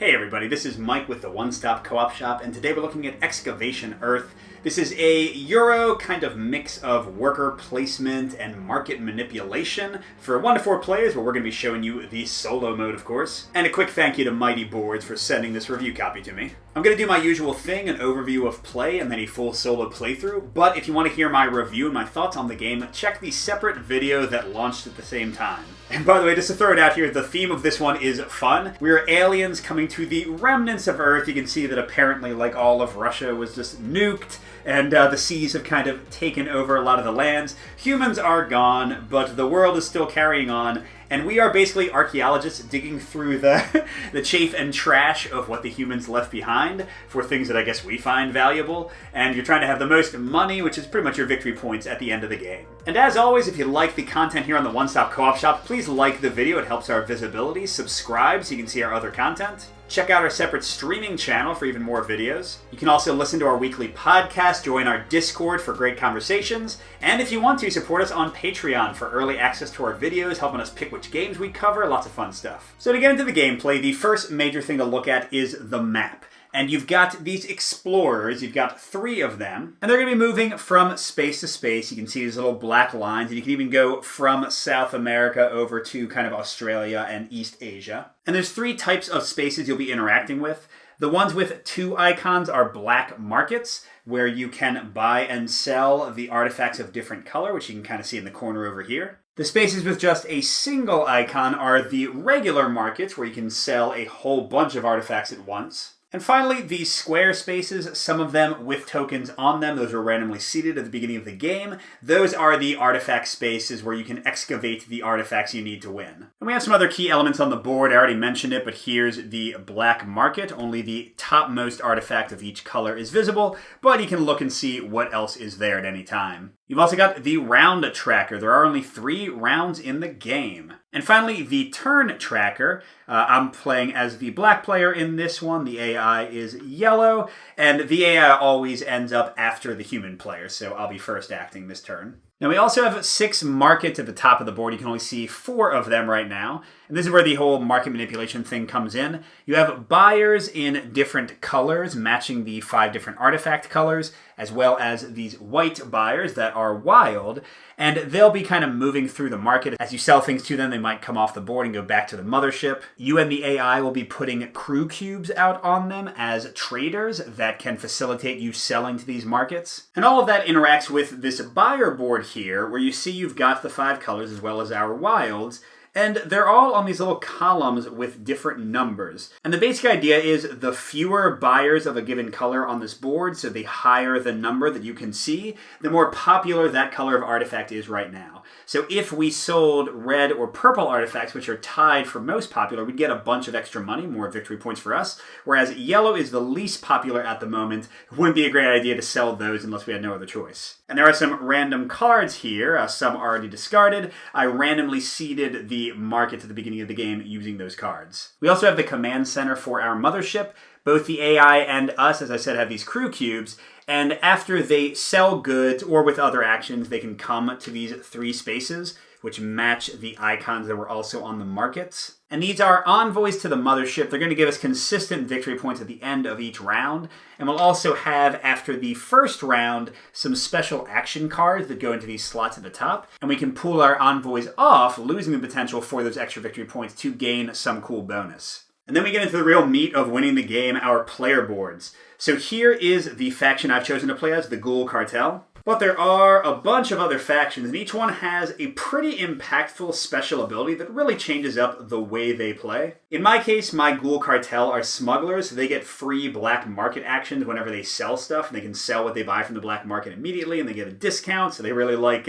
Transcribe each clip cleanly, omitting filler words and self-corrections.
Hey everybody, this is Mike with the One Stop Co-op Shop, and today we're looking at Excavation Earth. This is a Euro kind of mix of worker placement and market manipulation for 1 to 4 players, where we're going to be showing you the solo mode, of course. And a quick thank you to Mighty Boards for sending this review copy to me. I'm going to do my usual thing, an overview of play and then a full solo playthrough, but if you want to hear my review and my thoughts on the game, check the separate video that launched at the same time. And by the way, just to throw it out here, the theme of this one is fun. We're aliens coming to the remnants of Earth. You can see that apparently, like all of Russia, was just nuked, and the seas have kind of taken over a lot of the lands. Humans are gone, but the world is still carrying on, and we are basically archaeologists digging through the chaff and trash of what the humans left behind for things that I guess we find valuable, and you're trying to have the most money, which is pretty much your victory points at the end of the game. And as always, if you like the content here on the One Stop Co-op Shop, please like the video. It helps our visibility. Subscribe so you can see our other content. Check out our separate streaming channel for even more videos. You can also listen to our weekly podcast, join our Discord for great conversations, and if you want to, support us on Patreon for early access to our videos, helping us pick which games we cover, lots of fun stuff. So to get into the gameplay, the first major thing to look at is the map. And you've got these explorers, you've got 3 of them, and they're going to be moving from space to space. You can see these little black lines, and you can even go from South America over to kind of Australia and East Asia. And there's 3 types of spaces you'll be interacting with. The ones with 2 icons are black markets, where you can buy and sell the artifacts of different color, which you can kind of see in the corner over here. The spaces with just a single icon are the regular markets, where you can sell a whole bunch of artifacts at once. And finally, these square spaces, some of them with tokens on them, those are randomly seated at the beginning of the game. Those are the artifact spaces where you can excavate the artifacts you need to win. And we have some other key elements on the board. I already mentioned it, but here's the black market. Only the topmost artifact of each color is visible, but you can look and see what else is there at any time. You've also got the round tracker. There are only 3 rounds in the game. And finally, the turn tracker. I'm playing as the black player in this one. The AI is yellow, and the AI always ends up after the human player, so I'll be first acting this turn. Now we also have 6 markets at the top of the board. You can only see 4 of them right now. And this is where the whole market manipulation thing comes in. You have buyers in different colors, matching the 5 different artifact colors, as well as these white buyers that are wild. And they'll be kind of moving through the market. As you sell things to them, they might come off the board and go back to the mothership. You and the AI will be putting crew cubes out on them as traders that can facilitate you selling to these markets. And all of that interacts with this buyer board here, where you see you've got the 5 colors as well as our wilds, and they're all on these little columns with different numbers. And the basic idea is the fewer buyers of a given color on this board, so the higher the number that you can see, the more popular that color of artifact is right now. So if we sold red or purple artifacts, which are tied for most popular, we'd get a bunch of extra money, more victory points for us, whereas yellow is the least popular at the moment. It wouldn't be a great idea to sell those unless we had no other choice. And there are some random cards here, some are already discarded. I randomly seeded the market at the beginning of the game using those cards. We also have the command center for our mothership. Both the AI and us, as I said, have these crew cubes, and after they sell goods or with other actions, they can come to these 3 spaces, which match the icons that were also on the markets. And these are envoys to the mothership. They're going to give us consistent victory points at the end of each round. And we'll also have, after the first round, some special action cards that go into these slots at the top. And we can pull our envoys off, losing the potential for those extra victory points to gain some cool bonus. And then we get into the real meat of winning the game, our player boards. So here is the faction I've chosen to play as, the Ghoul Cartel. But there are a bunch of other factions, and each one has a pretty impactful special ability that really changes up the way they play. In my case, my Ghoul Cartel are smugglers, so they get free black market actions whenever they sell stuff, and they can sell what they buy from the black market immediately, and they get a discount, so they really like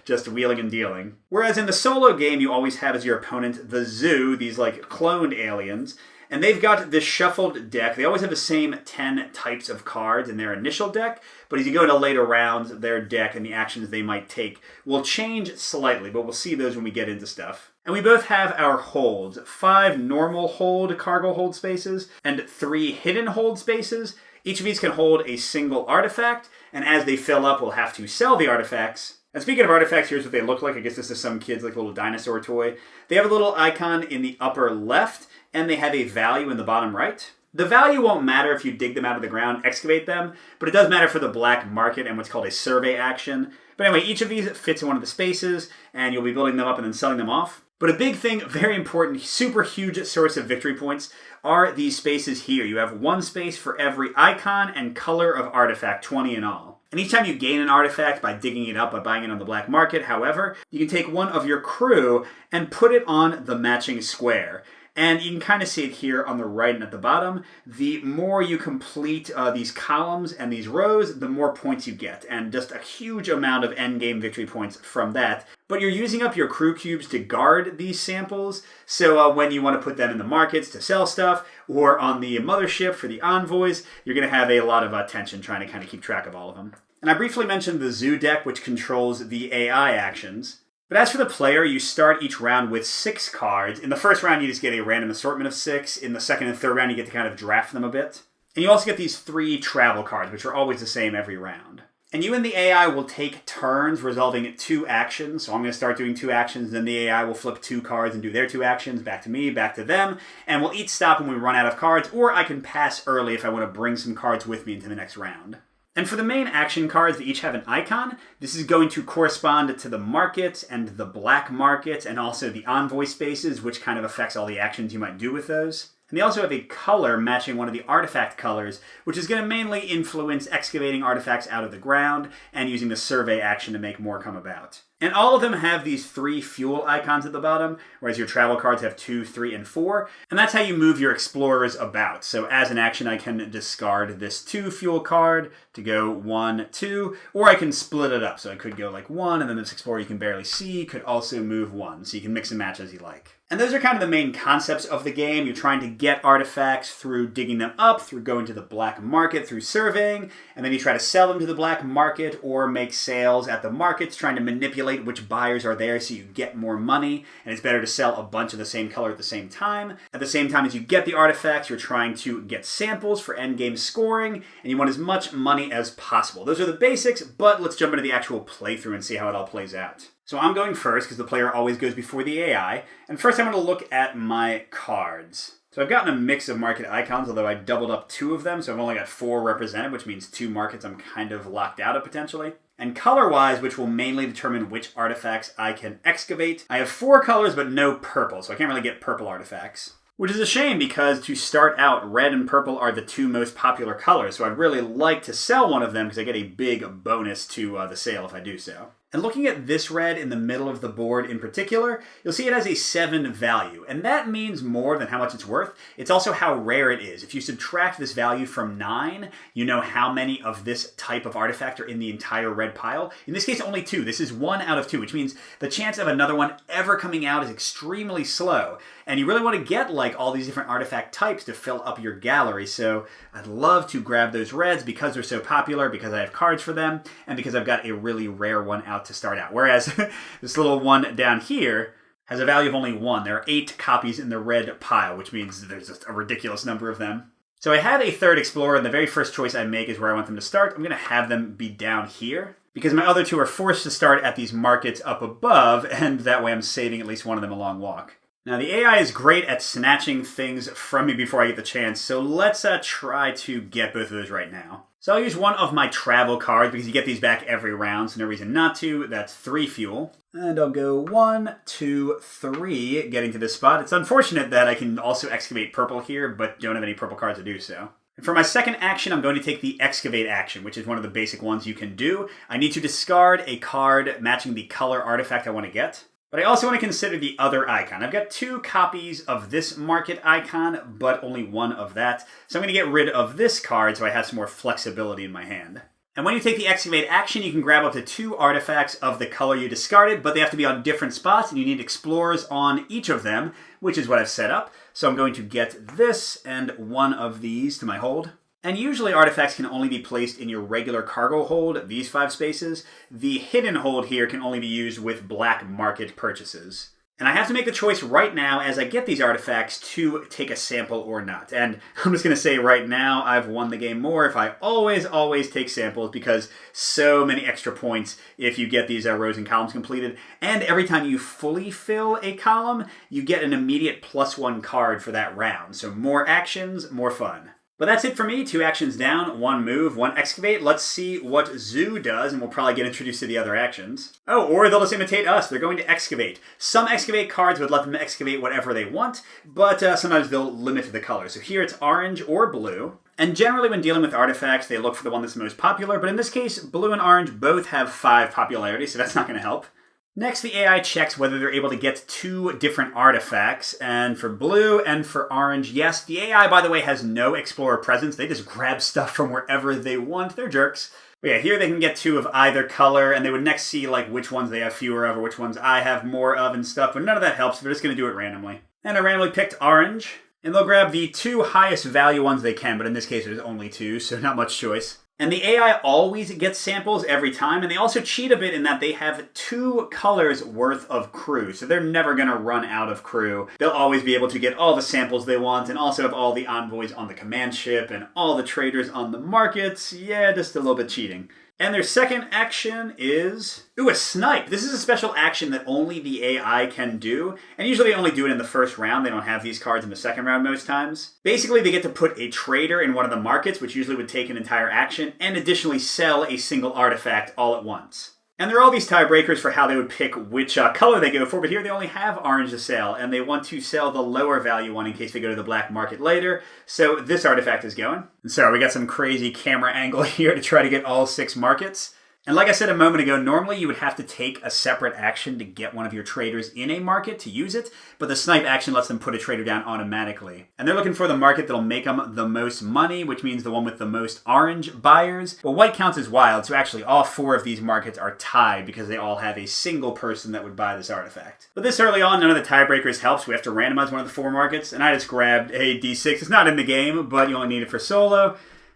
just wheeling and dealing. Whereas in the solo game, you always have as your opponent the Zoo, these like cloned aliens, and they've got this shuffled deck. They always have the same 10 types of cards in their initial deck, but as you go into later rounds, their deck and the actions they might take will change slightly, but we'll see those when we get into stuff. And we both have our holds, 5 normal hold cargo hold spaces and 3 hidden hold spaces. Each of these can hold a single artifact, and as they fill up, we'll have to sell the artifacts. And speaking of artifacts, here's what they look like. I guess this is some kid's like little dinosaur toy. They have a little icon in the upper left, and they have a value in the bottom right. The value won't matter if you dig them out of the ground, excavate them, but it does matter for the black market and what's called a survey action. But anyway, each of these fits in one of the spaces, and you'll be building them up and then selling them off. But a big thing, very important, super huge source of victory points are these spaces here. You have one space for every icon and color of artifact, 20 in all. And each time you gain an artifact by digging it up, by buying it on the black market, however, you can take one of your crew and put it on the matching square. And you can kind of see it here on the right and at the bottom. The more you complete these columns and these rows, the more points you get. And just a huge amount of endgame victory points from that. But you're using up your crew cubes to guard these samples. So when you want to put them in the markets to sell stuff, or on the mothership for the envoys, you're going to have a lot of attention trying to kind of keep track of all of them. And I briefly mentioned the zoo deck, which controls the AI actions. But as for the player, you start each round with 6 cards. In the first round, you just get a random assortment of 6. In the second and third round, you get to kind of draft them a bit. And you also get these 3 travel cards, which are always the same every round. And you and the AI will take turns resolving 2 actions. So I'm going to start doing 2 actions, then the AI will flip 2 cards and do their 2 actions, back to me, back to them. And we'll each stop when we run out of cards, or I can pass early if I want to bring some cards with me into the next round. And for the main action cards that each have an icon, this is going to correspond to the market and the black market and also the envoy spaces, which kind of affects all the actions you might do with those. And they also have a color matching one of the artifact colors, which is going to mainly influence excavating artifacts out of the ground and using the survey action to make more come about. And all of them have these 3 fuel icons at the bottom, whereas your travel cards have 2, 3, and 4. And that's how you move your explorers about. So as an action, I can discard this 2 fuel card to go 1, 2, or I can split it up. So I could go like 1, and then this explorer you can barely see could also move 1. So you can mix and match as you like. And those are kind of the main concepts of the game. You're trying to get artifacts through digging them up, through going to the black market, through surveying, and then you try to sell them to the black market or make sales at the markets, trying to manipulate which buyers are there so you get more money, and it's better to sell a bunch of the same color at the same time. At the same time as you get the artifacts, you're trying to get samples for endgame scoring, and you want as much money as possible. Those are the basics, but let's jump into the actual playthrough and see how it all plays out. So I'm going first because the player always goes before the AI, and first I'm going to look at my cards. So I've gotten a mix of market icons, although I doubled up 2 of them, so I've only got 4 represented, which means 2 markets I'm kind of locked out of potentially. And color-wise, which will mainly determine which artifacts I can excavate, I have 4 colors but no purple, so I can't really get purple artifacts. Which is a shame because to start out, red and purple are the 2 most popular colors, so I'd really like to sell one of them because I get a big bonus to the sale if I do so. And looking at this red in the middle of the board in particular, you'll see it has a 7 value, and that means more than how much it's worth. It's also how rare it is. If you subtract this value from 9, you know how many of this type of artifact are in the entire red pile. In this case, only 2. This is 1 out of 2, which means the chance of another one ever coming out is extremely slow. And you really want to get like all these different artifact types to fill up your gallery, so I'd love to grab those reds because they're so popular, because I have cards for them, and because I've got a really rare one out to start out. Whereas this little one down here has a value of only 1. There are 8 copies in the red pile, which means there's just a ridiculous number of them. So I have a 3rd explorer, and the very first choice I make is where I want them to start. I'm going to have them be down here, because my other 2 are forced to start at these markets up above, and that way I'm saving at least one of them a long walk. Now, the AI is great at snatching things from me before I get the chance, so let's try to get both of those right now. So I'll use one of my travel cards, because you get these back every round, so no reason not to. That's 3 fuel. And I'll go 1, 2, 3, getting to this spot. It's unfortunate that I can also excavate purple here, but don't have any purple cards to do so. And for my second action, I'm going to take the excavate action, which is one of the basic ones you can do. I need to discard a card matching the color artifact I want to get. But I also want to consider the other icon. I've got 2 copies of this market icon, but only 1 of that. So I'm going to get rid of this card so I have some more flexibility in my hand. And when you take the excavate action, you can grab up to 2 artifacts of the color you discarded, but they have to be on different spots, and you need explorers on each of them, which is what I've set up. So I'm going to get this and 1 of these to my hold. And usually artifacts can only be placed in your regular cargo hold, these 5 spaces. The hidden hold here can only be used with black market purchases. And I have to make the choice right now as I get these artifacts to take a sample or not. And I'm just going to say right now, I've won the game more if I always take samples, because so many extra points if you get these rows and columns completed. And every time you fully fill a column, you get an immediate +1 card for that round. So more actions, more fun. But that's it for me. 2 actions down, 1 move, 1 excavate. Let's see what Zoo does, and we'll probably get introduced to the other actions. Oh, or they'll just imitate us. They're going to excavate. Some excavate cards would let them excavate whatever they want, but sometimes they'll limit the color. So here it's orange or blue. And generally when dealing with artifacts, they look for the one that's most popular, but in this case, blue and orange both have 5 popularity, so that's not going to help. Next, the AI checks whether they're able to get 2 different artifacts, and for blue and for orange, yes, the AI, by the way, has no explorer presence. They just grab stuff from wherever they want. They're jerks. But yeah, here they can get 2 of either color, and they would next see like which ones they have fewer of or which ones I have more of and stuff, but none of that helps. They're just going to do it randomly. And I randomly picked orange, and they'll grab the 2 highest value ones they can, but in this case there's only 2, so not much choice. And the AI always gets samples every time, and they also cheat a bit in that they have 2 colors worth of crew, so they're never going to run out of crew. They'll always be able to get all the samples they want, and also have all the envoys on the command ship, and all the traders on the markets. Yeah, just a little bit cheating. And their second action is... a snipe! This is a special action that only the AI can do, and usually they only do it in the first round. They don't have these cards in the second round most times. Basically, they get to put a trader in one of the markets, which usually would take an entire action, and additionally sell a single artifact all at once. And there are all these tiebreakers for how they would pick which color they go for, but here they only have orange to sell, and they want to sell the lower value one in case they go to the black market later, so this artifact is going. And so we got some crazy camera angle here to try to get all 6 markets. And like I said a moment ago, normally you would have to take a separate action to get one of your traders in a market to use it, but the snipe action lets them put a trader down automatically. And they're looking for the market that'll make them the most money, which means the one with the most orange buyers. Well, white counts as wild, so actually all 4 of these markets are tied because they all have a single person that would buy this artifact. But this early on, none of the tiebreakers helps. We have to randomize one of the 4 markets, and I just grabbed a D6. It's not in the game, but you only need it for solo.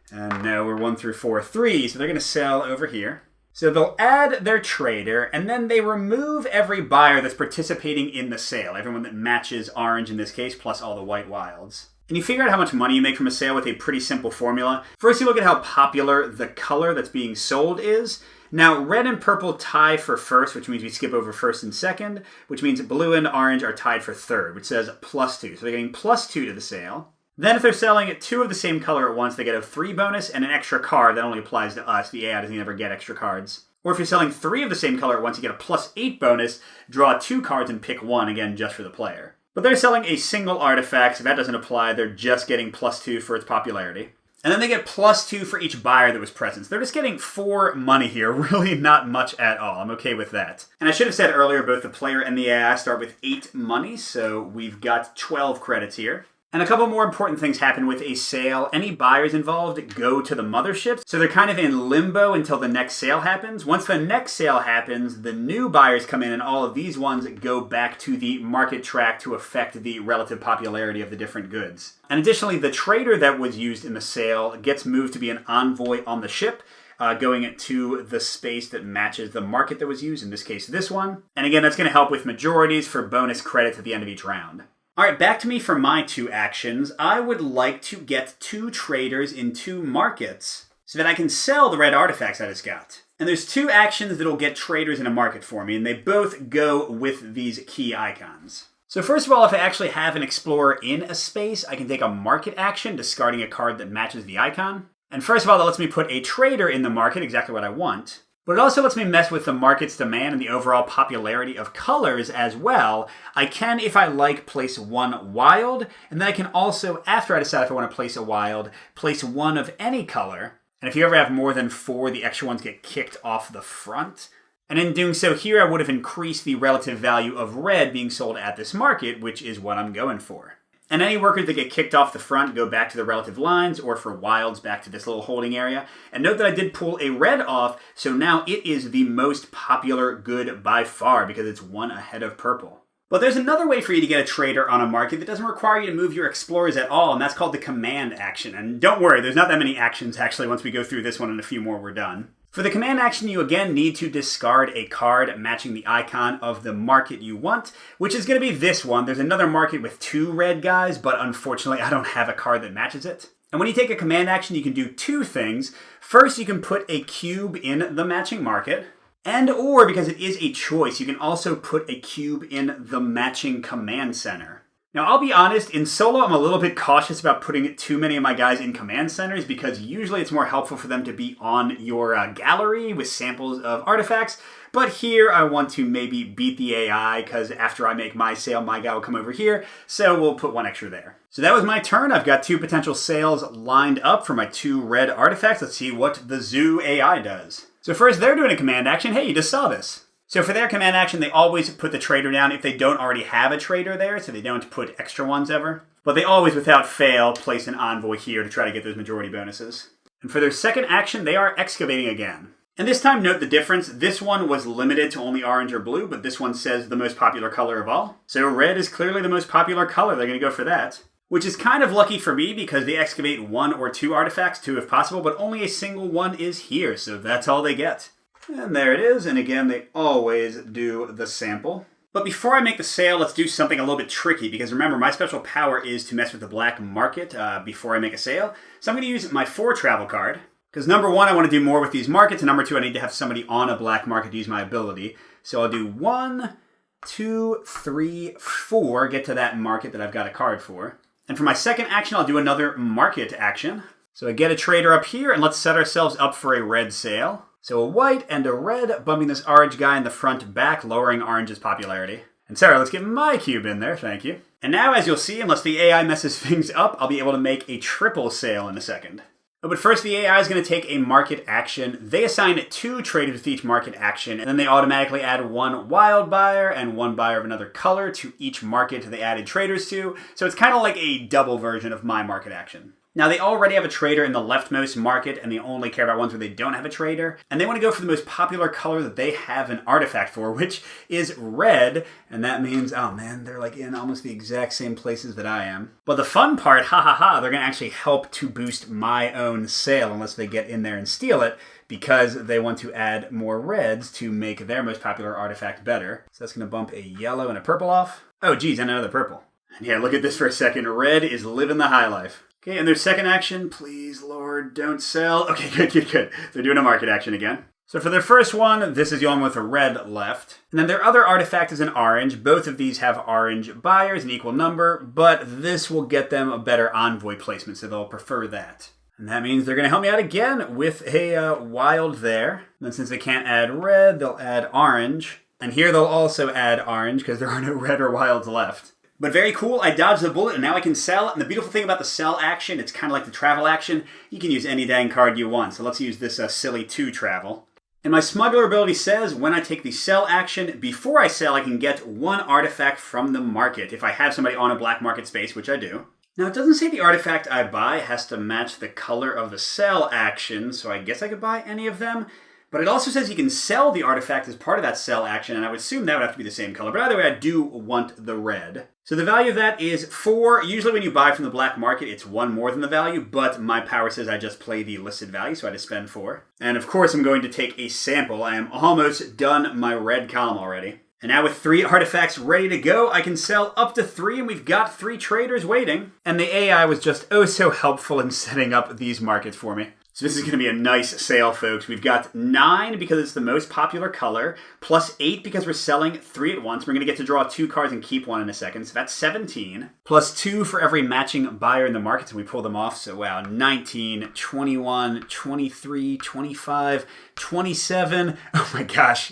And now we're 1 through 4, 3, so they're going to sell over here. So they'll add their trader, and then they remove every buyer that's participating in the sale. Everyone that matches orange in this case, plus all the white wilds. And you figure out how much money you make from a sale with a pretty simple formula. First, you look at how popular the color that's being sold is. Now, red and purple tie for first, which means we skip over first and second, which means blue and orange are tied for third, which says +2. So they're getting +2 to the sale. Then if they're selling 2 of the same color at once, they get a 3 bonus and an extra card that only applies to us. The AI doesn't ever get extra cards. Or if you're selling 3 of the same color at once, you get a +8 bonus, draw 2 cards and pick 1, again, just for the player. But they're selling a single artifact, so that doesn't apply. They're just getting +2 for its popularity. And then they get +2 for each buyer that was present. So they're just getting 4 money here. Really not much at all. I'm okay with that. And I should have said earlier, both the player and the AI start with 8 money, so we've got 12 credits here. And a couple more important things happen with a sale. Any buyers involved go to the mothership, so they're kind of in limbo until the next sale happens. Once the next sale happens, the new buyers come in, and all of these ones go back to the market track to affect the relative popularity of the different goods. And additionally, the trader that was used in the sale gets moved to be an envoy on the ship, going to the space that matches the market that was used, in this case this one. And again, that's going to help with majorities for bonus credits at the end of each round. Alright, back to me for my 2 actions. I would like to get 2 traders in 2 markets so that I can sell the red artifacts I just got. And there's 2 actions that'll get traders in a market for me, and they both go with these key icons. So first of all, if I actually have an explorer in a space, I can take a market action, discarding a card that matches the icon. And first of all, that lets me put a trader in the market, exactly what I want. But it also lets me mess with the market's demand and the overall popularity of colors as well. I can, if I like, place 1 wild, and then I can also, after I decide if I want to place a wild, place 1 of any color. And if you ever have more than 4, the extra ones get kicked off the front. And in doing so here, I would have increased the relative value of red being sold at this market, which is what I'm going for. And any workers that get kicked off the front go back to the relative lines, or for wilds back to this little holding area. And note that I did pull a red off, so now it is the most popular good by far, because it's 1 ahead of purple. But there's another way for you to get a trader on a market that doesn't require you to move your explorers at all, and that's called the command action. And don't worry, there's not that many actions actually once we go through this one, and a few more we're done. For the command action, you again need to discard a card matching the icon of the market you want, which is going to be this one. There's another market with 2 red guys, but unfortunately I don't have a card that matches it. And when you take a command action, you can do 2 things. First, you can put a cube in the matching market. And or, because it is a choice, you can also put a cube in the matching command center. Now, I'll be honest, in solo, I'm a little bit cautious about putting too many of my guys in command centers because usually it's more helpful for them to be on your gallery with samples of artifacts. But here, I want to maybe beat the AI because after I make my sale, my guy will come over here. So we'll put 1 extra there. So that was my turn. I've got 2 potential sales lined up for my 2 red artifacts. Let's see what the Zoo AI does. So first, they're doing a command action. Hey, you just saw this. So for their command action, they always put the trader down if they don't already have a trader there, so they don't put extra ones ever. But they always, without fail, place an envoy here to try to get those majority bonuses. And for their second action, they are excavating again. And this time, note the difference. This one was limited to only orange or blue, but this one says the most popular color of all. So red is clearly the most popular color. They're going to go for that. Which is kind of lucky for me because they excavate 1 or 2 artifacts, 2 if possible, but only a single one is here, so that's all they get. And there it is, and again, they always do the sample. But before I make the sale, let's do something a little bit tricky, because remember, my special power is to mess with the black market before I make a sale. So I'm going to use my 4 travel card, because number 1, I want to do more with these markets, and number 2, I need to have somebody on a black market to use my ability. So I'll do 1, 2, 3, 4, get to that market that I've got a card for. And for my second action, I'll do another market action. So I get a trader up here, and let's set ourselves up for a red sale. So a white and a red, bumping this orange guy in the front back, lowering orange's popularity. And Sarah, let's get my cube in there, thank you. And now, as you'll see, unless the AI messes things up, I'll be able to make a triple sale in a second. But first, the AI is going to take a market action. They assign 2 traders with each market action, and then they automatically add 1 wild buyer and 1 buyer of another color to each market they added traders to. So it's kind of like a double version of my market action. Now, they already have a trader in the leftmost market, and they only care about ones where they don't have a trader. And they want to go for the most popular color that they have an artifact for, which is red. And that means, oh man, they're like in almost the exact same places that I am. But the fun part, they're going to actually help to boost my own sale unless they get in there and steal it, because they want to add more reds to make their most popular artifact better. So that's going to bump a yellow and a purple off. Oh geez, and another purple. And yeah, look at this for a second. Red is living the high life. Okay, and their second action, please, Lord, don't sell. Okay, good. They're doing a market action again. So for their first one, this is the one with a red left. And then their other artifact is an orange. Both of these have orange buyers, an equal number, but this will get them a better envoy placement, so they'll prefer that. And that means they're going to help me out again with a wild there. And then since they can't add red, they'll add orange. And here they'll also add orange because there are no red or wilds left. But very cool, I dodged the bullet and now I can sell. And the beautiful thing about the sell action, it's kind of like the travel action. You can use any dang card you want. So let's use this silly 2 travel. And my smuggler ability says when I take the sell action, before I sell, I can get 1 artifact from the market if I have somebody on a black market space, which I do. Now, it doesn't say the artifact I buy has to match the color of the sell action, so I guess I could buy any of them. But it also says you can sell the artifact as part of that sell action, and I would assume that would have to be the same color. But either way, I do want the red. So the value of that is 4. Usually when you buy from the black market, it's 1 more than the value, but my power says I just play the listed value, so I just spend 4. And of course, I'm going to take a sample. I am almost done my red column already. And now with 3 artifacts ready to go, I can sell up to 3, and we've got 3 traders waiting. And the AI was just oh so helpful in setting up these markets for me. So this is going to be a nice sale, folks. We've got 9 because it's the most popular color, plus 8 because we're selling 3 at once. We're going to get to draw 2 cards and keep 1 in a second, so that's 17. Plus 2 for every matching buyer in the markets, and we pull them off. So wow, 19, 21, 23, 25, 27. Oh my gosh.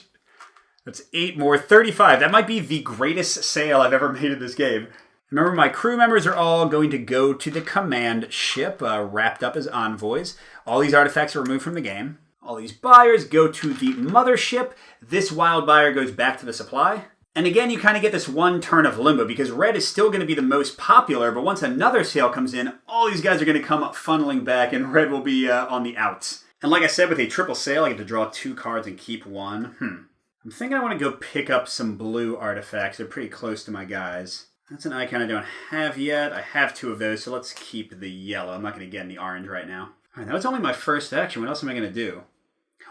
That's 8 more, 35. That might be the greatest sale I've ever made in this game. Remember, my crew members are all going to go to the command ship, wrapped up as envoys. All these artifacts are removed from the game. All these buyers go to the mothership. This wild buyer goes back to the supply. And again, you kind of get this 1 turn of limbo, because red is still going to be the most popular, but once another sale comes in, all these guys are going to come funneling back, and red will be on the outs. And like I said, with a triple sale, I get to draw 2 cards and keep 1. I'm thinking I want to go pick up some blue artifacts. They're pretty close to my guys. That's an icon I don't have yet. I have 2 of those, so let's keep the yellow. I'm not going to get any orange right now. All right, that was only my first action. What else am I going to do?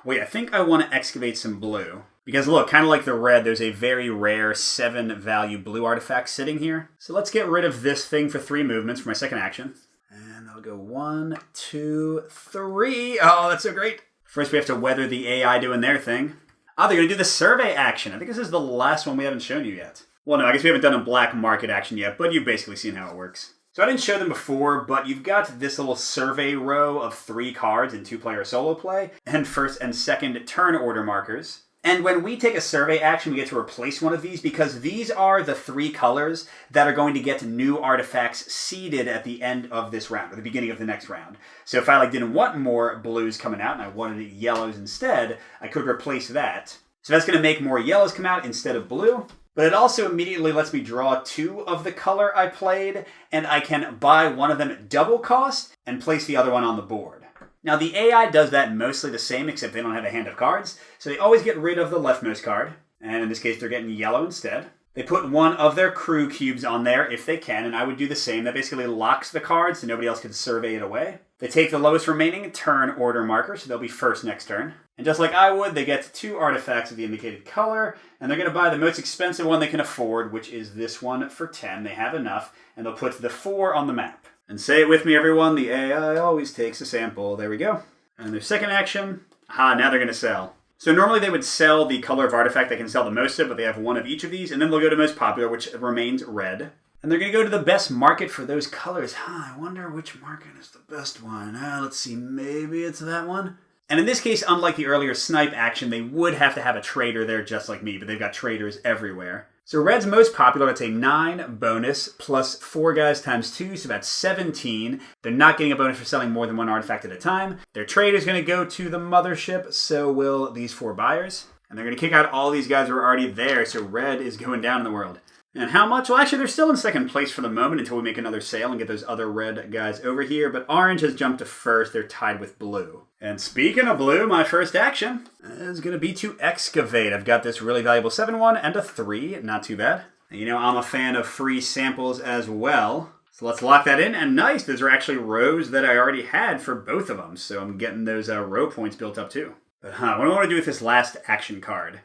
Wait, I think I want to excavate some blue. Because look, kind of like the red, there's a very rare 7 value blue artifact sitting here. So let's get rid of this thing for 3 movements for my second action. And I'll go 1, 2, 3. Oh, that's so great. First, we have to weather the AI doing their thing. Oh, they're going to do the survey action. I think this is the last one we haven't shown you yet. Well, no, I guess we haven't done a black market action yet, but you've basically seen how it works. So I didn't show them before, but you've got this little survey row of 3 cards in 2-player solo play, and first and second turn order markers. And when we take a survey action, we get to replace one of these because these are the 3 colors that are going to get new artifacts seeded at the end of this round, or the beginning of the next round. So if I didn't want more blues coming out and I wanted yellows instead, I could replace that. So that's going to make more yellows come out instead of blue. But it also immediately lets me draw 2 of the color I played, and I can buy one of them at double cost and place the other one on the board. Now the AI does that mostly the same, except they don't have a hand of cards, so they always get rid of the leftmost card, and in this case they're getting yellow instead. They put one of their crew cubes on there if they can, and I would do the same. That basically locks the card so nobody else can survey it away. They take the lowest remaining turn order marker, so they'll be first next turn. And just like I would, they get 2 artifacts of the indicated color, and they're going to buy the most expensive one they can afford, which is this one for 10. They have enough, and they'll put the 4 on the map. And say it with me, everyone, the AI always takes a sample. There we go. And their second action, now they're going to sell. So normally they would sell the color of artifact they can sell the most of, but they have 1 of each of these, and then they'll go to most popular, which remains red. And they're going to go to the best market for those colors. I wonder which market is the best one. Let's see, maybe it's that one? And in this case, unlike the earlier snipe action, they would have to have a trader there just like me, but they've got traders everywhere. So red's most popular, that's a 9 bonus plus 4 guys times 2, so that's 17. They're not getting a bonus for selling more than 1 artifact at a time. Their trader's going to go to the mothership, so will these 4 buyers. And they're going to kick out all these guys who are already there, so red is going down in the world. And how much? Well, actually, they're still in second place for the moment until we make another sale and get those other red guys over here. But orange has jumped to first. They're tied with blue. And speaking of blue, my first action is going to be to excavate. I've got this really valuable 7-1 and a 3. Not too bad. And you know, I'm a fan of free samples as well. So let's lock that in. And nice, those are actually rows that I already had for both of them. So I'm getting those row points built up too. But what do I want to do with this last action card?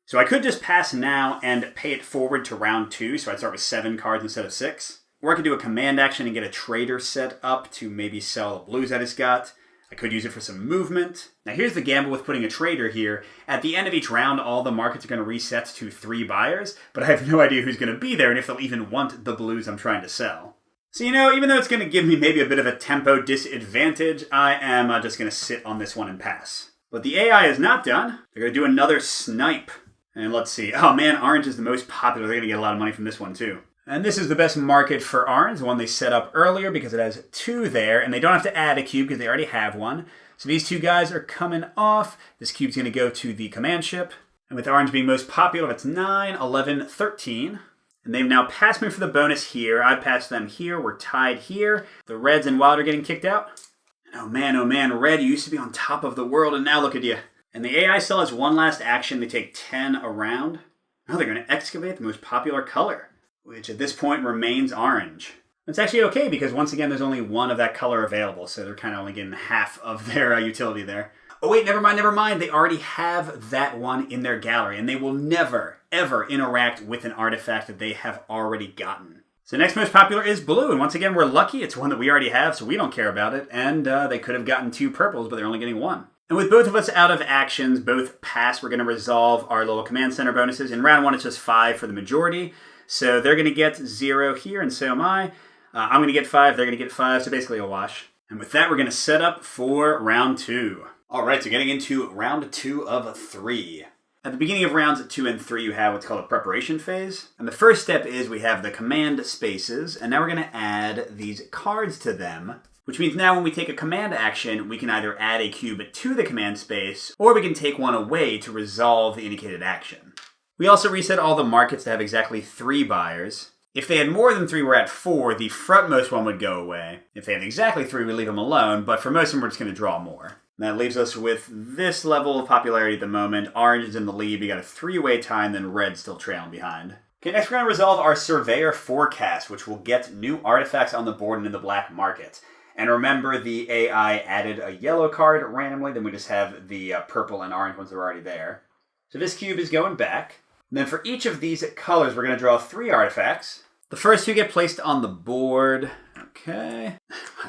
So I could just pass now and pay it forward to round 2, so I'd start with 7 cards instead of 6. Or I could do a command action and get a trader set up to maybe sell the blues I just got. I could use it for some movement. Now here's the gamble with putting a trader here. At the end of each round, all the markets are going to reset to 3 buyers, but I have no idea who's going to be there and if they'll even want the blues I'm trying to sell. So you know, even though it's going to give me maybe a bit of a tempo disadvantage, I am just going to sit on this one and pass. But the AI is not done. They're going to do another snipe. And let's see. Oh man, orange is the most popular. They're going to get a lot of money from this one too. And this is the best market for orange, the one they set up earlier because it has 2 there. And they don't have to add a cube because they already have one. So these 2 guys are coming off. This cube's going to go to the command ship. And with orange being most popular, it's 9, 11, 13. And they've now passed me for the bonus here. I passed them here. We're tied here. The reds and wild are getting kicked out. Oh man, red, you used to be on top of the world and now look at you. And the AI still has 1 last action. They take 10 around. Now they're going to excavate the most popular color, which at this point remains orange. It's actually okay because once again, there's only 1 of that color available. So they're kind of only getting half of their utility there. Oh wait, never mind. They already have that one in their gallery and they will never, ever interact with an artifact that they have already gotten. So next most popular is blue. And once again, we're lucky. It's one that we already have, so we don't care about it. And they could have gotten 2 purples, but they're only getting 1. And with both of us out of actions, both pass, we're going to resolve our little command center bonuses. In round 1, it's just 5 for the majority. So they're going to get 0 here, and so am I. I'm going to get 5, they're going to get 5, so basically a wash. And with that, we're going to set up for round 2. All right, so getting into round 2 of 3. At the beginning of rounds 2 and 3, you have what's called a preparation phase. And the first step is we have the command spaces, and now we're going to add these cards to them. Which means now when we take a command action, we can either add a cube to the command space, or we can take one away to resolve the indicated action. We also reset all the markets to have exactly 3 buyers. If they had more than 3, we're at 4, the frontmost one would go away. If they have exactly 3, we leave them alone, but for most of them, we're just going to draw more. And that leaves us with this level of popularity at the moment. Orange is in the lead, we got a 3-way tie, and then red still trailing behind. Okay, next we're going to resolve our Surveyor Forecast, which will get new artifacts on the board and in the black market. And remember, the AI added a yellow card randomly, then we just have the purple and orange ones that were already there. So this cube is going back. And then for each of these colors, we're going to draw 3 artifacts. The first 2 get placed on the board. Okay.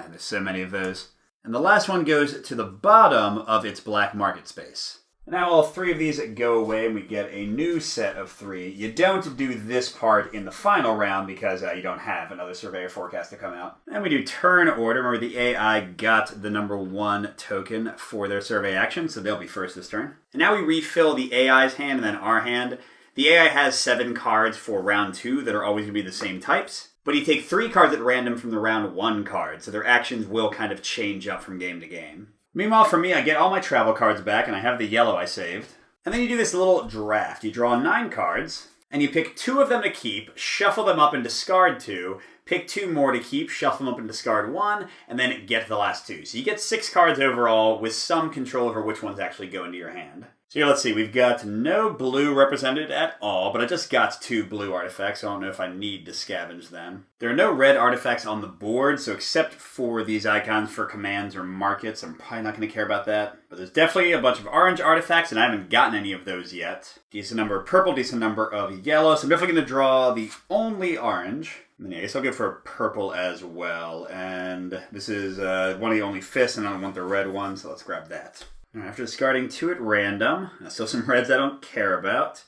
There's so many of those. And the last one goes to the bottom of its black market space. Now all 3 of these go away and we get a new set of 3. You don't do this part in the final round because you don't have another Surveyor Forecast to come out. And we do turn order. Remember, the AI got the number 1 token for their survey action, so they'll be first this turn. And now we refill the AI's hand and then our hand. The AI has 7 cards for round 2 that are always going to be the same types. But you take 3 cards at random from the round 1 card, so their actions will kind of change up from game to game. Meanwhile, for me, I get all my travel cards back, and I have the yellow I saved. And then you do this little draft. You draw 9 cards, and you pick 2 of them to keep, shuffle them up and discard 2, pick 2 more to keep, shuffle them up and discard 1, and then get the last 2. So you get 6 cards overall with some control over which ones actually go into your hand. So here, let's see, we've got no blue represented at all, but I just got 2 blue artifacts, so I don't know if I need to scavenge them. There are no red artifacts on the board, so except for these icons for commands or markets, I'm probably not going to care about that. But there's definitely a bunch of orange artifacts, and I haven't gotten any of those yet. Decent number of purple, decent number of yellow, so I'm definitely going to draw the only orange. And then yeah, I guess I'll go for a purple as well, and this is one of the only fists, and I don't want the red one, so let's grab that. After discarding 2 at random, still some reds I don't care about.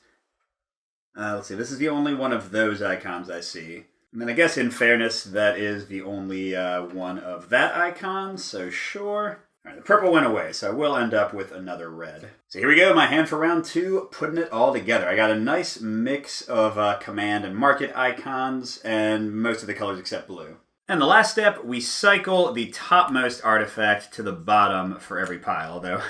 Let's see, this is the only one of those icons I see. And then I guess in fairness, that is the only one of that icon, so sure. Alright, the purple went away, so I will end up with another red. So here we go, my hand for round 2, putting it all together. I got a nice mix of command and market icons, and most of the colors except blue. And the last step, we cycle the topmost artifact to the bottom for every pile, although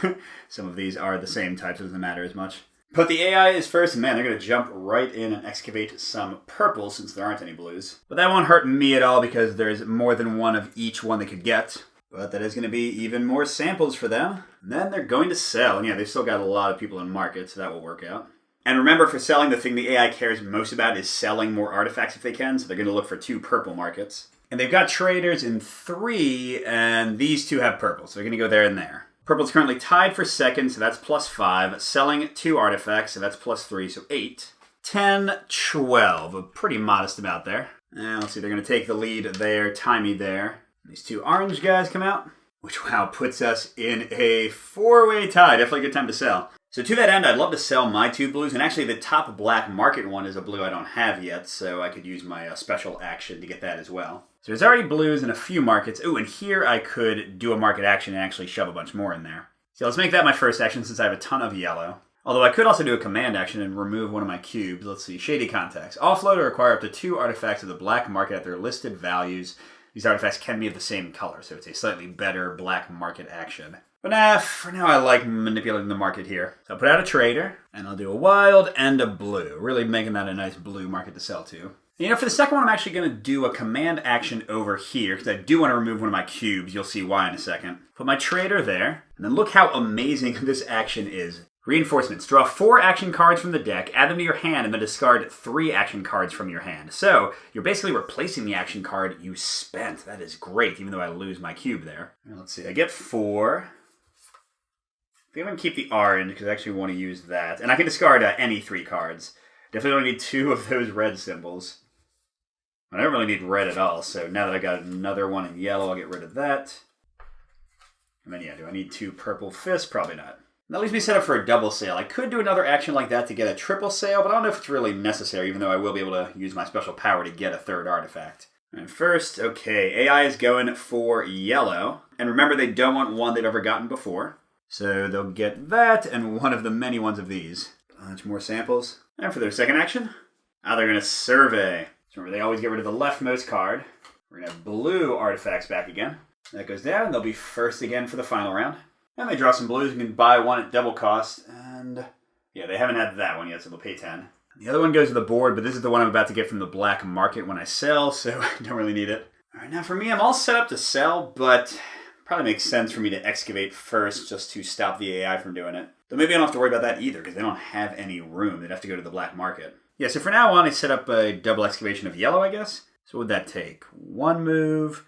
some of these are the same type, so it doesn't matter as much. But the AI is first, and man, they're going to jump right in and excavate some purple since there aren't any blues. But that won't hurt me at all because there's more than one of each one they could get. But that is going to be even more samples for them. And then they're going to sell. And yeah, they've still got a lot of people in market, so that will work out. And remember, for selling, the thing the AI cares most about is selling more artifacts if they can, so they're going to look for 2 purple markets. And they've got traders in 3, and these 2 have purple, so they're going to go there and there. Purple's currently tied for second, so that's +5. Selling 2 artifacts, so that's +3, so 8. 10, 12, a pretty modest amount there. And let's see, they're going to take the lead there, Timey there. These 2 orange guys come out, which, wow, puts us in a 4-way tie. Definitely a good time to sell. So to that end, I'd love to sell my 2 blues, and actually the top black market one is a blue I don't have yet, so I could use my special action to get that as well. So there's already blues in a few markets. Ooh, and here I could do a market action and actually shove a bunch more in there. So let's make that my first action since I have a ton of yellow. Although I could also do a command action and remove one of my cubes. Let's see, Shady Contacts. Offload or acquire up to 2 artifacts of the black market at their listed values. These artifacts can be of the same color, so it's a slightly better black market action. But for now I like manipulating the market here. So I'll put out a trader, and I'll do a wild and a blue. Really making that a nice blue market to sell to. You know, for the second one, I'm actually going to do a command action over here, because I do want to remove one of my cubes. You'll see why in a second. Put my trader there, and then look how amazing this action is. Reinforcements. Draw 4 action cards from the deck, add them to your hand, and then discard 3 action cards from your hand. So, you're basically replacing the action card you spent. That is great, even though I lose my cube there. Now, let's see, I get 4. I think I'm going to keep the orange, because I actually want to use that. And I can discard any 3 cards. Definitely only need 2 of those red symbols. I don't really need red at all, so now that I got another one in yellow, I'll get rid of that. And then, yeah, do I need 2 purple fists? Probably not. That leaves me set up for a double sale. I could do another action like that to get a triple sale, but I don't know if it's really necessary, even though I will be able to use my special power to get a 3rd artifact. And first, okay, AI is going for yellow. And remember, they don't want one they've ever gotten before. So they'll get that and one of the many ones of these. Bunch more samples. And for their second action, they're going to survey. So remember, they always get rid of the leftmost card. We're going to have blue artifacts back again. That goes down, and they'll be first again for the final round. And they draw some blues. You can buy one at double cost. And yeah, they haven't had that one yet, so they'll pay 10. The other one goes to the board, but this is the one I'm about to get from the black market when I sell, so I don't really need it. All right, now for me, I'm all set up to sell, but probably makes sense for me to excavate first just to stop the AI from doing it. Though maybe I don't have to worry about that either, because they don't have any room. They'd have to go to the black market. Yeah, so for now on, I set up a double excavation of yellow, I guess. So what would that take? 1 move,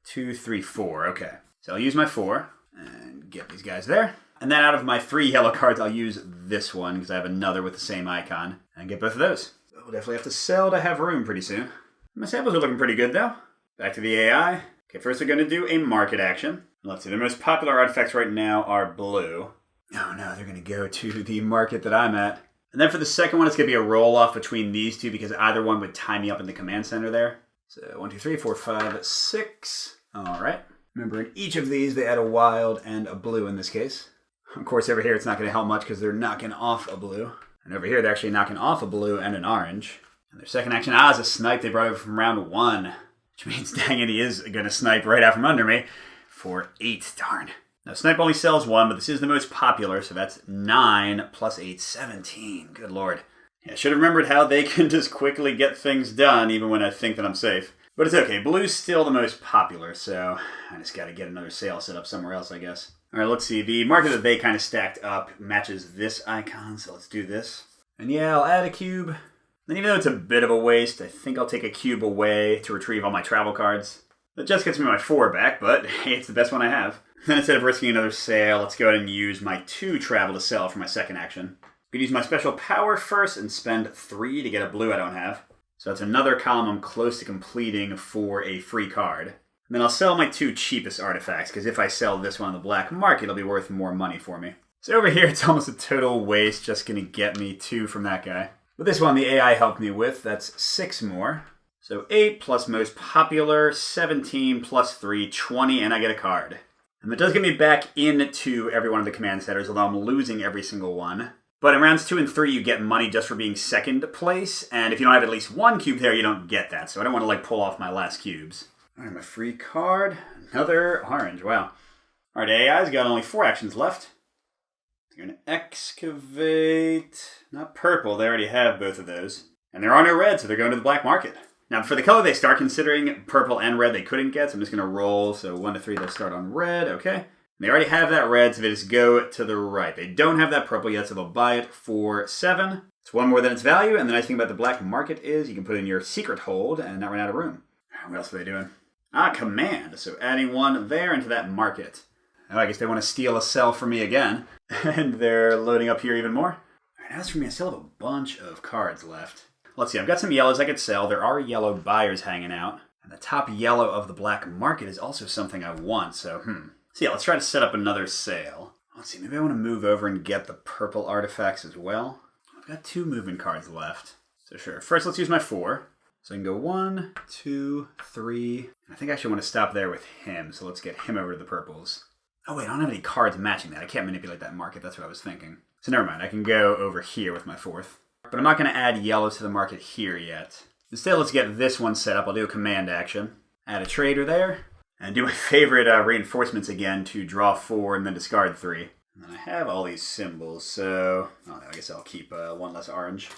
2, 3, 4. Okay. So I'll use my 4 and get these guys there. And then out of my 3 yellow cards, I'll use this one because I have another with the same icon and get both of those. We'll definitely have to sell to have room pretty soon. My samples are looking pretty good though. Back to the AI. Okay, first we're going to do a market action. Let's see, the most popular artifacts right now are blue. Oh no, they're going to go to the market that I'm at. And then for the second one, it's going to be a roll-off between these two because either one would tie me up in the command center there. So 1, 2, 3, 4, 5, 6. All right. Remember, in each of these, they add a wild and a blue in this case. Of course, over here, it's not going to help much because they're knocking off a blue. And over here, they're actually knocking off a blue and an orange. And their second action, is a snipe they brought over from round 1. Which means, dang it, he is going to snipe right out from under me for 8. Darn. Now, snipe only sells 1, but this is the most popular, so that's 9 plus 8, 17. Good lord. Yeah, I should have remembered how they can just quickly get things done, even when I think that I'm safe. But it's okay. Blue's still the most popular, so I just got to get another sale set up somewhere else, I guess. All right, let's see. The market that they kind of stacked up matches this icon, so let's do this. And yeah, I'll add a cube. And even though it's a bit of a waste, I think I'll take a cube away to retrieve all my travel cards. That just gets me my 4 back, but hey, it's the best one I have. Then instead of risking another sale, let's go ahead and use my 2 travel to sell for my second action. I'm going to use my special power first and spend 3 to get a blue I don't have. So that's another column I'm close to completing for a free card. And then I'll sell my 2 cheapest artifacts, because if I sell this one on the black market, it'll be worth more money for me. So over here, it's almost a total waste, just going to get me 2 from that guy. But this one, the AI helped me with, that's 6 more. So 8 plus most popular, 17 plus 3, 20, and I get a card. And that does get me back into every one of the command centers, although I'm losing every single one. But in rounds 2 and 3, you get money just for being second place, and if you don't have at least 1 cube there, you don't get that. So I don't want to pull off my last cubes. All right, my free card, another orange, wow. All right, AI's got only 4 actions left. They're going to excavate, not purple, they already have both of those. And there are no red, so they're going to the black market. Now, for the color they start considering, purple and red they couldn't get, so I'm just going to roll. So 1 to 3, they'll start on red, okay. They already have that red, so they just go to the right. They don't have that purple yet, so they'll buy it for 7. It's 1 more than its value, and the nice thing about the black market is you can put in your secret hold and not run out of room. What else are they doing? Command. So adding 1 there into that market. Oh, I guess they want to steal a sell from me again, and they're loading up here even more. All right, as for me, I still have a bunch of cards left. Let's see, I've got some yellows I could sell. There are yellow buyers hanging out. And the top yellow of the black market is also something I want, so So yeah, let's try to set up another sale. Let's see, maybe I want to move over and get the purple artifacts as well. I've got 2 movement cards left. So sure, first let's use my 4. So I can go 1, 2, 3. I think I actually want to stop there with him, so let's get him over to the purples. Oh wait, I don't have any cards matching that. I can't manipulate that market, that's what I was thinking. So never mind, I can go over here with my 4th. But I'm not going to add yellows to the market here yet. Instead, let's get this one set up. I'll do a command action. Add a trader there. And do my favorite reinforcements again to draw 4 and then discard 3. And then I have all these symbols, so I guess I'll keep 1 less orange.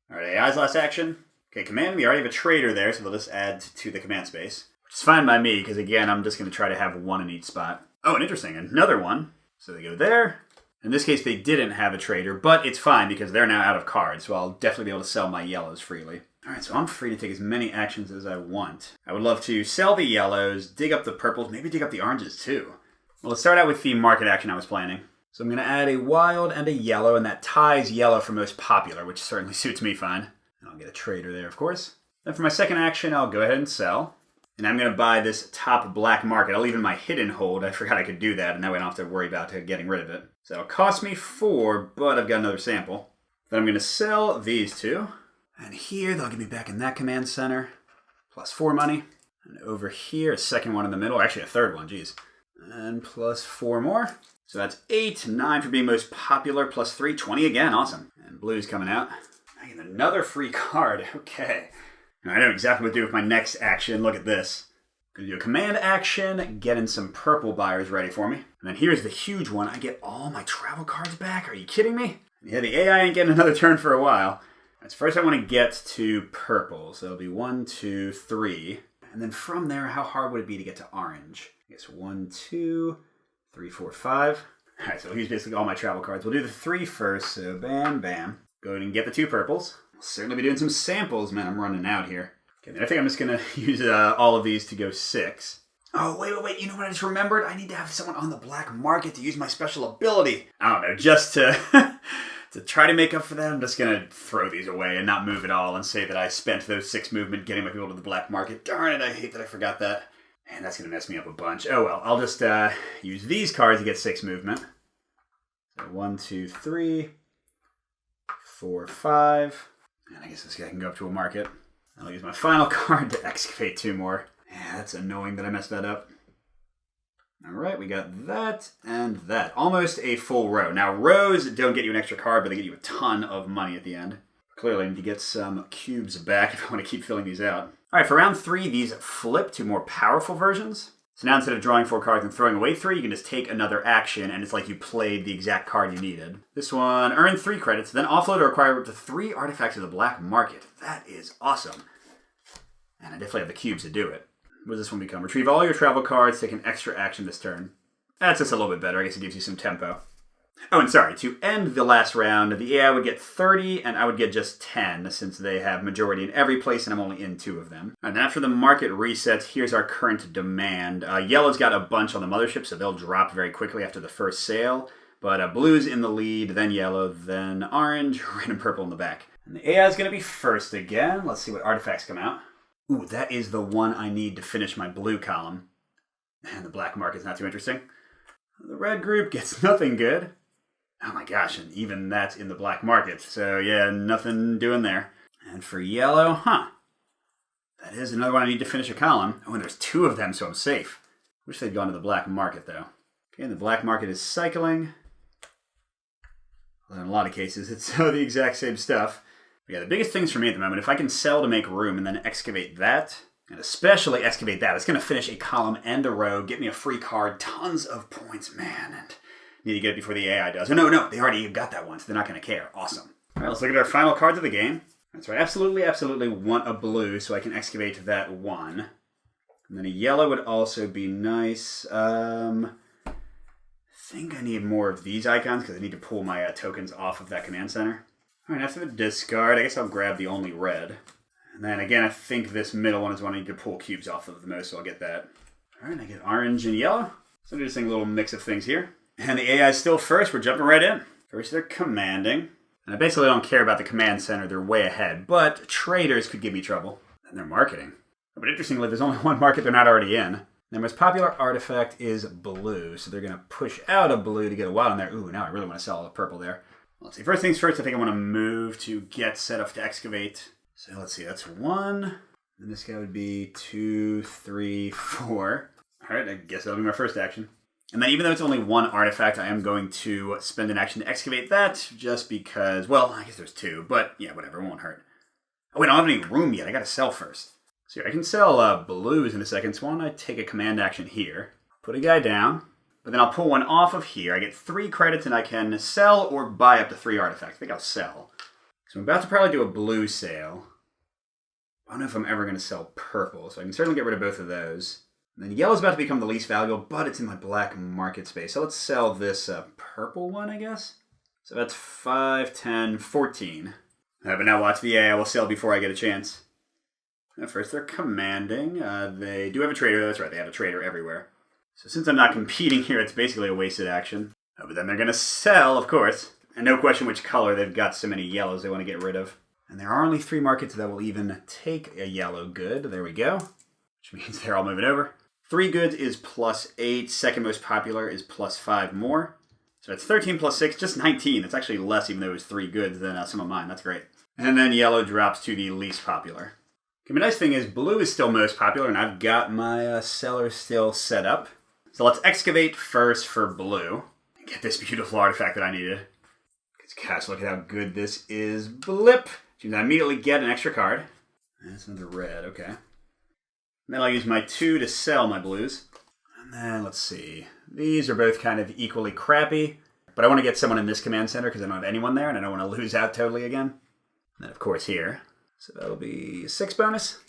All right, AI's last action. Okay, command, we already have a trader there, so they'll just add to the command space. Which is fine by me, because again, I'm just going to try to have 1 in each spot. Oh, and interesting, another one. So they go there. In this case, they didn't have a trader, but it's fine because they're now out of cards, so I'll definitely be able to sell my yellows freely. All right, so I'm free to take as many actions as I want. I would love to sell the yellows, dig up the purples, maybe dig up the oranges too. Well, let's start out with the market action I was planning. So I'm going to add a wild and a yellow, and that ties yellow for most popular, which certainly suits me fine. And I'll get a trader there, of course. Then for my second action, I'll go ahead and sell. And I'm going to buy this top black market. I'll leave in my hidden hold. I forgot I could do that, and that way I don't have to worry about getting rid of it. So it'll cost me 4, but I've got another sample. Then I'm going to sell these 2. And here, they'll get me back in that command center. Plus 4 money. And over here, a second one in the middle. Actually, a third one, geez. And plus 4 more. So that's 8, 9 for being most popular, plus 3, 20 again. Awesome. And blue's coming out. I get another free card. Okay. Now, I know exactly what to do with my next action. Look at this. I'm going to do a command action, get in some purple buyers ready for me. And then here's the huge one. I get all my travel cards back. Are you kidding me? Yeah, the AI ain't getting another turn for a while. Right, so first I want to get to purple. So it'll be 1, 2, 3. And then from there, how hard would it be to get to orange? I guess 1, 2, 3, 4, 5. All right, so here's basically all my travel cards. We'll do the 3 first. So bam, bam. Go ahead and get the 2 purples. I'll certainly be doing some samples, man. I'm running out here. Okay, then I think I'm just going to use all of these to go 6. Oh, wait. You know what I just remembered? I need to have someone on the black market to use my special ability. I don't know, just to to try to make up for that, I'm just going to throw these away and not move at all and say that I spent those 6 movement getting my people to the black market. Darn it, I hate that I forgot that. Man, that's going to mess me up a bunch. Oh well, I'll just use these cards to get 6 movement. So 1, 2, 3, 4, 5. And I guess this guy can go up to a market. I'll use my final card to excavate 2 more. Yeah, that's annoying that I messed that up. Alright, we got that and that. Almost a full row. Now, rows don't get you an extra card, but they get you a ton of money at the end. Clearly, I need to get some cubes back if I want to keep filling these out. Alright, for round 3, these flip to more powerful versions. So now instead of drawing 4 cards and throwing away 3, you can just take another action, and it's like you played the exact card you needed. This one, earn 3 credits, then offload or acquire up to 3 artifacts of the black market. That is awesome. And I definitely have the cubes to do it. What does this one become? Retrieve all your travel cards, take an extra action this turn. That's just a little bit better. I guess it gives you some tempo. Oh, and sorry, to end the last round, the AI would get 30, and I would get just 10, since they have majority in every place, and I'm only in 2 of them. And after the market resets, here's our current demand. Yellow's got a bunch on the mothership, so they'll drop very quickly after the first sale. But blue's in the lead, then yellow, then orange, red and purple in the back. And the AI is going to be first again. Let's see what artifacts come out. Ooh, that is the one I need to finish my blue column. And the black market's not too interesting. The red group gets nothing good. Oh my gosh, and even that's in the black market. So yeah, nothing doing there. And for yellow, that is another one I need to finish a column. Oh, and there's 2 of them, so I'm safe. Wish they'd gone to the black market, though. Okay, and the black market is cycling. Well, in a lot of cases, it's the exact same stuff. Yeah, the biggest things for me at the moment, if I can sell to make room and then excavate that, and especially excavate that, it's going to finish a column and a row, get me a free card, tons of points, man, and need to get it before the AI does. Oh, no, they already got that one, so they're not going to care. Awesome. All right, let's look at our final cards of the game. That's right, absolutely want a blue so I can excavate that 1. And then a yellow would also be nice. I think I need more of these icons because I need to pull my tokens off of that command center. All right, after the discard, I guess I'll grab the only red. And then again, I think this middle one is one I need to pull cubes off of the most, so I'll get that. All right, I get orange and yellow. So I'm just a little mix of things here. And the AI is still first. We're jumping right in. First, they're commanding. And I basically don't care about the command center. They're way ahead. But traders could give me trouble. And they're marketing. But interestingly, there's only one market they're not already in. Their most popular artifact is blue. So they're going to push out a blue to get a wild in there. Ooh, now I really want to sell all the purple there. Let's see. First things first, I think I want to move to get set up to excavate. So let's see. That's 1. And this guy would be 2, 3, 4. All right, I guess that'll be my first action. And then even though it's only 1 artifact, I am going to spend an action to excavate that just because, well, I guess there's 2. But yeah, whatever. It won't hurt. Oh, wait, I don't have any room yet. I got to sell first. So I can sell blues in a second. So why don't I take a command action here. Put a guy down. But then I'll pull one off of here. I get 3 credits and I can sell or buy up to 3 artifacts. I think I'll sell. So I'm about to probably do a blue sale. I don't know if I'm ever going to sell purple, so I can certainly get rid of both of those. And then yellow's about to become the least valuable, but it's in my black market space. So let's sell this purple one, I guess. So that's 5, 10, 14. But now watch the AI will sell before I get a chance. First, they're commanding. They do have a trader. That's right, they have a trader everywhere. So since I'm not competing here, it's basically a wasted action. But then they're going to sell, of course. And no question which color. They've got so many yellows they want to get rid of. And there are only 3 markets that will even take a yellow good. There we go. Which means they're all moving over. 3 goods is +8. Second most popular is +5 more. So that's 13 + 6, just 19. That's actually less, even though it was 3 goods than some of mine. That's great. And then yellow drops to the least popular. Okay, the nice thing is blue is still most popular, and I've got my seller still set up. So let's excavate first for blue. And get this beautiful artifact that I needed. Because gosh, look at how good this is. Blip! Which means I immediately get an extra card. And that's another red, okay. And then I'll use my 2 to sell my blues. And then let's see. These are both kind of equally crappy. But I want to get someone in this command center because I don't have anyone there and I don't want to lose out totally again. And then of course here. So that'll be 6 bonus.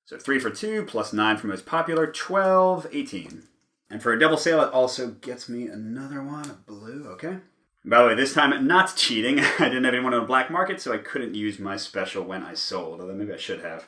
So 3 for 2 plus 9 for most popular. 12, 18. And for a double sale, it also gets me another one of blue, okay? By the way, this time not cheating. I didn't have anyone on the black market, so I couldn't use my special when I sold, although maybe I should have.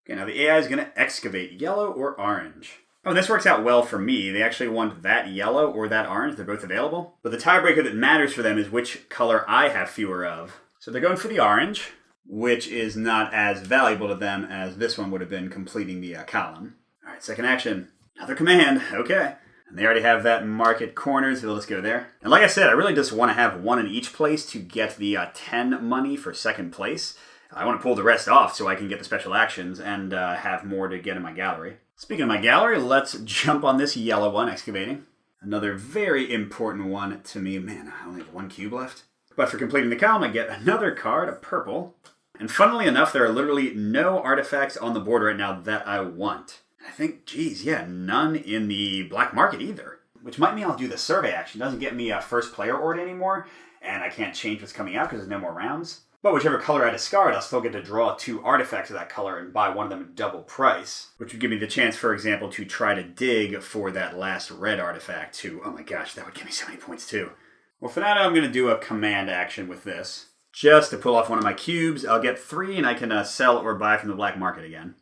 Okay, now the AI is going to excavate yellow or orange. Oh, and this works out well for me. They actually want that yellow or that orange. They're both available. But the tiebreaker that matters for them is which color I have fewer of. So they're going for the orange, which is not as valuable to them as this one would have been completing the column. All right, second action. Another command. Okay. And they already have that market corner, so they'll just go there. And like I said, I really just want to have one in each place to get the 10 money for second place. I want to pull the rest off so I can get the special actions and have more to get in my gallery. Speaking of my gallery, let's jump on this yellow one, excavating. Another very important one to me. Man, I only have 1 cube left. But for completing the column, I get another card, a purple. And funnily enough, there are literally no artifacts on the board right now that I want. I think, geez, yeah, none in the black market either. Which might mean I'll do the survey action. It doesn't get me a first player ord anymore, and I can't change what's coming out because there's no more rounds. But whichever color I discard, I'll still get to draw 2 artifacts of that color and buy one of them at double price, which would give me the chance, for example, to try to dig for that last red artifact too. Oh my gosh, that would give me so many points too. Well, for now, I'm going to do a command action with this. Just to pull off one of my cubes, I'll get 3 and I can sell or buy from the black market again.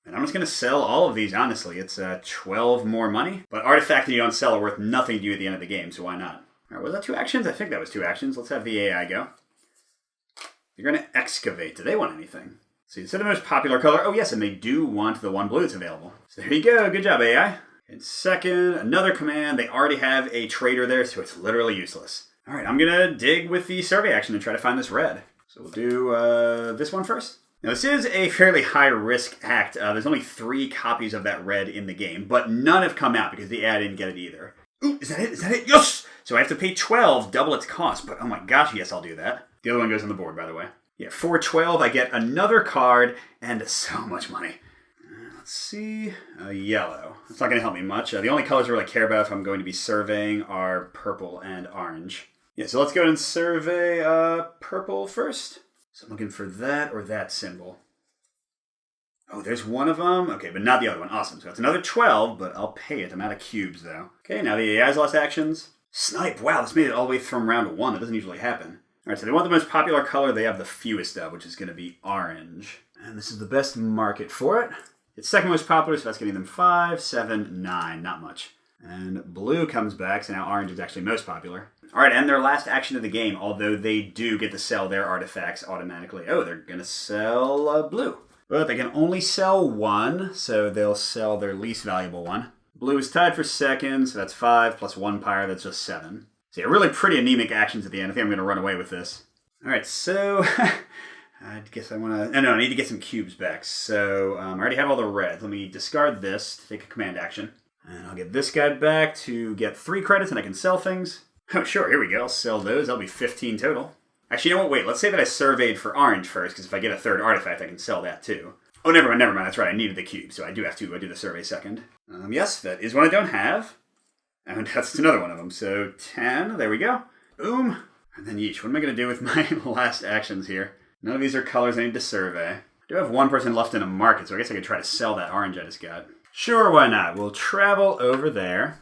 And I'm just going to sell all of these, honestly. It's 12 more money. But artifact that you don't sell are worth nothing to you at the end of the game, so why not? All right, was that 2 actions? I think that was 2 actions. Let's have the AI go. You're going to excavate. Do they want anything? So you said the most popular color. Oh, yes, and they do want the 1 blue that's available. So there you go. Good job, AI. In second, another command. They already have a trader there, so it's literally useless. All right, I'm going to dig with the survey action and try to find this red. So we'll do this one first. Now, this is a fairly high-risk act. There's only 3 copies of that red in the game, but none have come out because the AI didn't get it either. Ooh, is that it? Is that it? Yes! So I have to pay 12, double its cost, but oh my gosh, yes, I'll do that. The other one goes on the board, by the way. Yeah, for 12, I get another card and so much money. Let's see. Yellow. It's not going to help me much. The only colors I really care about if I'm going to be surveying are purple and orange. Yeah, so let's go and survey purple first. So I'm looking for that or that symbol. Oh, there's one of them. Okay, but not the other one. Awesome. So that's another 12, but I'll pay it. I'm out of cubes, though. Okay, now the AI's lost actions. Snipe. Wow, this made it all the way from round 1. That doesn't usually happen. All right, so they want the most popular color they have the fewest of, which is going to be orange. And this is the best market for it. It's second most popular, so that's getting them 5, 7, 9. Not much. And blue comes back, so now orange is actually most popular. All right, and their last action of the game, although they do get to sell their artifacts automatically. Oh, they're going to sell blue. But they can only sell 1, so they'll sell their least valuable one. Blue is tied for second, so that's 5 plus 1 pyre, that's just 7. So yeah, really pretty anemic actions at the end. I think I'm going to run away with this. All right, so I guess I want to... No, I need to get some cubes back. So I already have all the reds. Let me discard this to take a command action. And I'll get this guy back to get 3 credits, and I can sell things. Oh, sure, here we go. I'll sell those. That'll be 15 total. Actually, you know what? Wait, let's say that I surveyed for orange first, because if I get a third artifact, I can sell that too. Oh, never mind. That's right. I needed the cube, so I do have to do the survey second. Yes, that is one I don't have. And that's another one of them. So 10, there we go. Boom. And then yeesh. What am I going to do with my last actions here? None of these are colors I need to survey. I do have 1 person left in a market, so I guess I could try to sell that orange I just got. Sure, why not? We'll travel over there.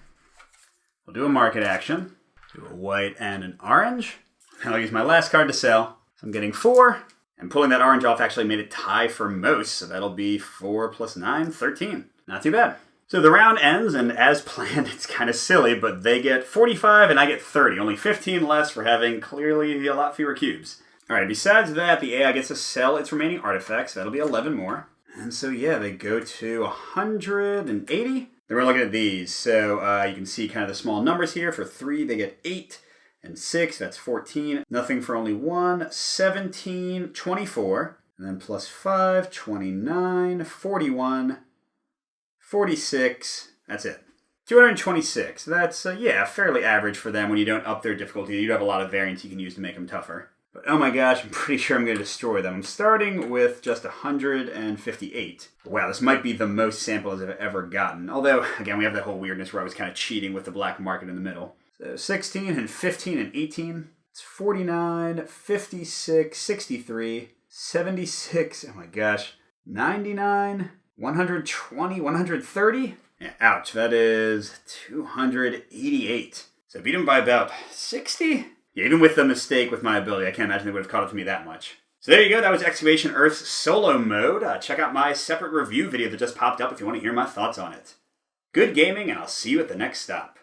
We'll do a market action. Do a white and an orange. And I'll use my last card to sell. So I'm getting 4. And pulling that orange off actually made it tie for most. So that'll be 4 plus 9, 13. Not too bad. So the round ends, and as planned, it's kind of silly, but they get 45 and I get 30. Only 15 less for having clearly a lot fewer cubes. All right, besides that, the AI gets to sell its remaining artifacts. That'll be 11 more. And so, yeah, they go to 180. Then we're looking at these. So you can see kind of the small numbers here. For 3, they get 8. And 6, that's 14. Nothing for only 1. 17, 24. And then plus 5, 29, 41, 46. That's it. 226. That's, yeah, fairly average for them when you don't up their difficulty. You have a lot of variance you can use to make them tougher. But oh my gosh, I'm pretty sure I'm going to destroy them. I'm starting with just 158. Wow, this might be the most samples I've ever gotten. Although, again, we have that whole weirdness where I was kind of cheating with the black market in the middle. So 16 and 15 and 18. It's 49, 56, 63, 76. Oh my gosh. 99, 120, 130. Yeah, ouch, that is 288. So I beat him by about 60? Yeah, even with the mistake with my ability, I can't imagine they would have caught up to me that much. So there you go, that was Excavation Earth's solo mode. Check out my separate review video that just popped up if you want to hear my thoughts on it. Good gaming, and I'll see you at the next stop.